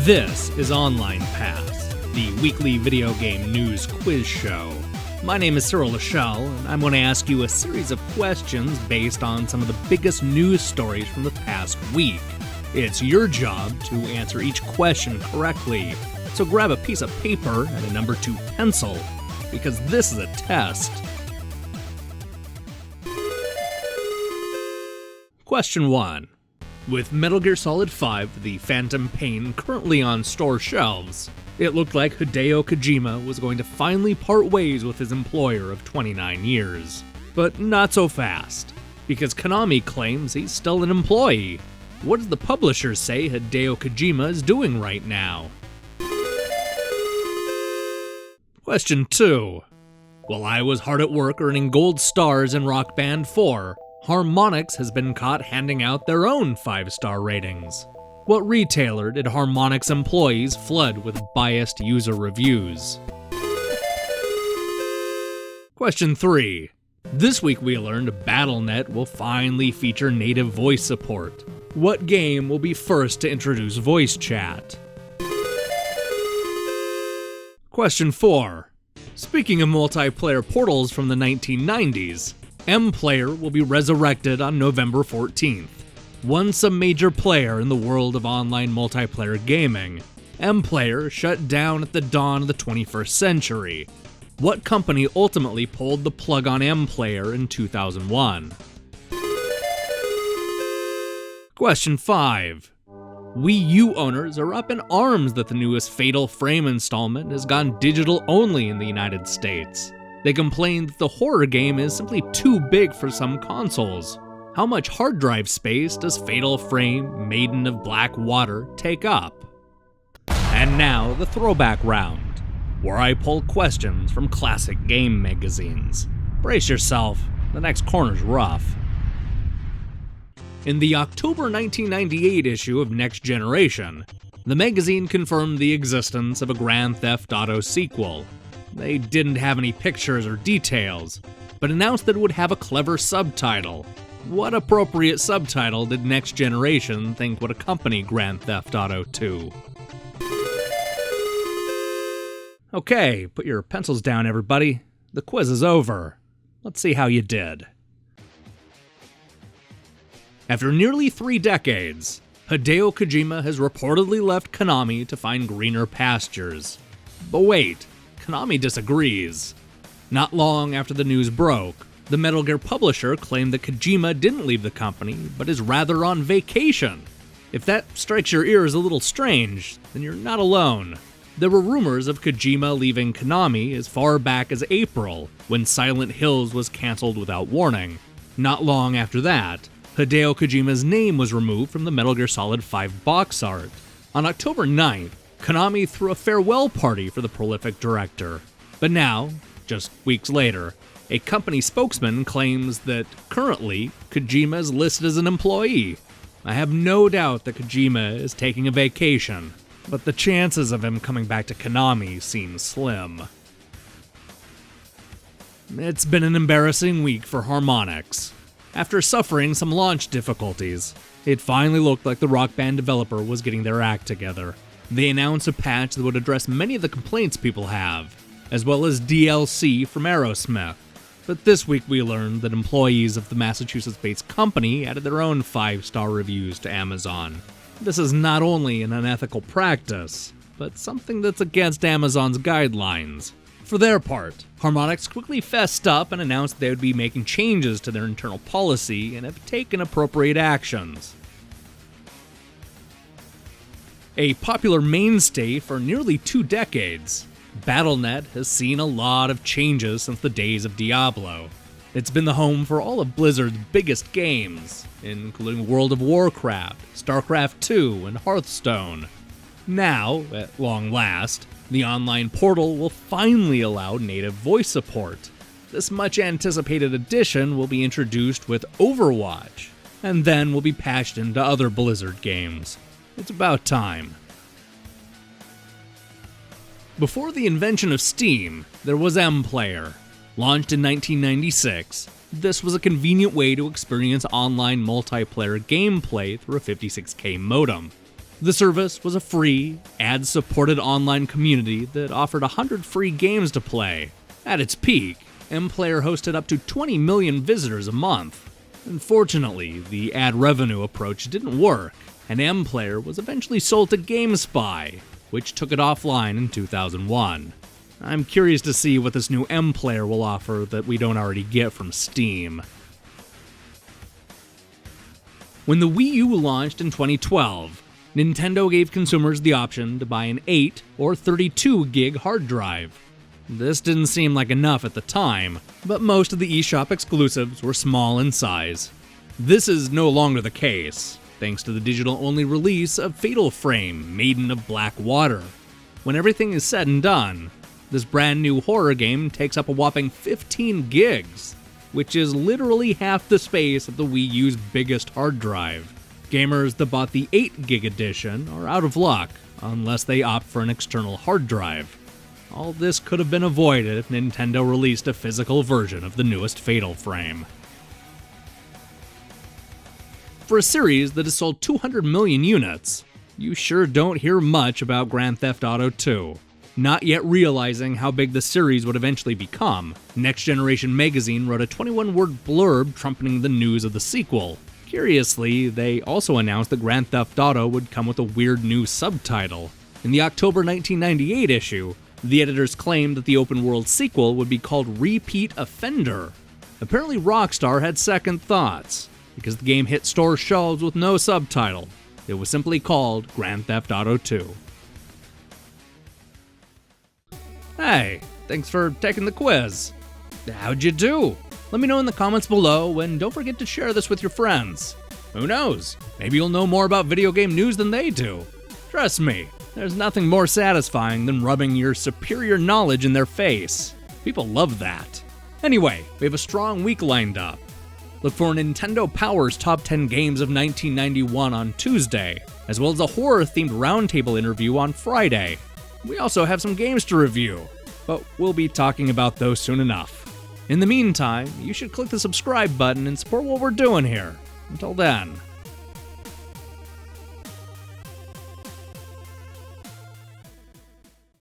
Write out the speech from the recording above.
This is Online Pass, the weekly video game news quiz show. My name is Cyril Lachel, and I'm going to ask you a series of questions based on some of the biggest news stories from the past week. It's your job to answer each question correctly, so grab a piece of paper and a number 2 pencil, because this is a test. Question 1. With Metal Gear Solid 5, The Phantom Pain currently on store shelves, it looked like Hideo Kojima was going to finally part ways with his employer of 29 years. But not so fast, because Konami claims he's still an employee. What does the publisher say Hideo Kojima is doing right now? Question 2. While I was hard at work earning gold stars in Rock Band 4, Harmonix has been caught handing out their own 5-star ratings. What retailer did Harmonix employees flood with biased user reviews? Question 3. This week we learned Battle.net will finally feature native voice support. What game will be first to introduce voice chat? Question 4. Speaking of multiplayer portals from the 1990s, MPlayer will be resurrected on November 14th. Once a major player in the world of online multiplayer gaming, MPlayer shut down at the dawn of the 21st century. What company ultimately pulled the plug on MPlayer in 2001? Question 5. Wii U owners are up in arms that the newest Fatal Frame installment has gone digital only in the United States. They complain that the horror game is simply too big for some consoles. How much hard drive space does Fatal Frame, Maiden of Black Water take up? And now the throwback round, where I pull questions from classic game magazines. Brace yourself, the next corner's rough. In the October 1998 issue of Next Generation, the magazine confirmed the existence of a Grand Theft Auto sequel. They didn't have any pictures or details, but announced that it would have a clever subtitle. What appropriate subtitle did Next Generation think would accompany Grand Theft Auto 2? Okay, put your pencils down, everybody. The quiz is over. Let's see how you did. After nearly 3 decades, Hideo Kojima has reportedly left Konami to find greener pastures. But wait, Konami disagrees. Not long after the news broke, the Metal Gear publisher claimed that Kojima didn't leave the company, but is rather on vacation. If that strikes your ears a little strange, then you're not alone. There were rumors of Kojima leaving Konami as far back as April, when Silent Hills was cancelled without warning. Not long after that, Hideo Kojima's name was removed from the Metal Gear Solid 5 box art. On October 9th, Konami threw a farewell party for the prolific director. But now, just weeks later, a company spokesman claims that currently Kojima is listed as an employee. I have no doubt that Kojima is taking a vacation, but the chances of him coming back to Konami seem slim. It's been an embarrassing week for Harmonix. After suffering some launch difficulties, it finally looked like the Rock Band developer was getting their act together. They announced a patch that would address many of the complaints people have, as well as DLC from Aerosmith. But this week we learned that employees of the Massachusetts-based company added their own 5-star reviews to Amazon. This is not only an unethical practice, but something that's against Amazon's guidelines. For their part, Harmonix quickly fessed up and announced they would be making changes to their internal policy and have taken appropriate actions. A popular mainstay for nearly 2 decades, Battle.net has seen a lot of changes since the days of Diablo. It's been the home for all of Blizzard's biggest games, including World of Warcraft, StarCraft II, and Hearthstone. Now, at long last, the online portal will finally allow native voice support. This much-anticipated addition will be introduced with Overwatch, and then will be patched into other Blizzard games. It's about time. Before the invention of Steam, there was MPlayer. Launched in 1996, this was a convenient way to experience online multiplayer gameplay through a 56K modem. The service was a free, ad-supported online community that offered 100 free games to play. At its peak, MPlayer hosted up to 20 million visitors a month. Unfortunately, the ad revenue approach didn't work, and MPlayer was eventually sold to GameSpy, which took it offline in 2001. I'm curious to see what this new MPlayer will offer that we don't already get from Steam. When the Wii U launched in 2012, Nintendo gave consumers the option to buy an 8 or 32 gig hard drive. This didn't seem like enough at the time, but most of the eShop exclusives were small in size. This is no longer the case, thanks to the digital-only release of Fatal Frame: Maiden of Black Water. When everything is said and done, this brand new horror game takes up a whopping 15 gigs, which is literally half the space of the Wii U's biggest hard drive. Gamers that bought the 8 gig edition are out of luck, unless they opt for an external hard drive. All this could have been avoided if Nintendo released a physical version of the newest Fatal Frame. For a series that has sold 200 million units, you sure don't hear much about Grand Theft Auto 2. Not yet realizing how big the series would eventually become, Next Generation magazine wrote a 21-word blurb trumpeting the news of the sequel. Curiously, they also announced that Grand Theft Auto would come with a weird new subtitle. In the October 1998 issue, the editors claimed that the open-world sequel would be called Repeat Offender. Apparently Rockstar had second thoughts, because the game hit store shelves with no subtitle. It was simply called Grand Theft Auto 2. Hey, thanks for taking the quiz. How'd you do? Let me know in the comments below, and don't forget to share this with your friends. Who knows? Maybe you'll know more about video game news than they do. Trust me, there's nothing more satisfying than rubbing your superior knowledge in their face. People love that. Anyway, we have a strong week lined up. Look for Nintendo Power's Top 10 Games of 1991 on Tuesday, as well as a horror-themed roundtable interview on Friday. We also have some games to review, but we'll be talking about those soon enough. In the meantime, you should click the subscribe button and support what we're doing here. Until then.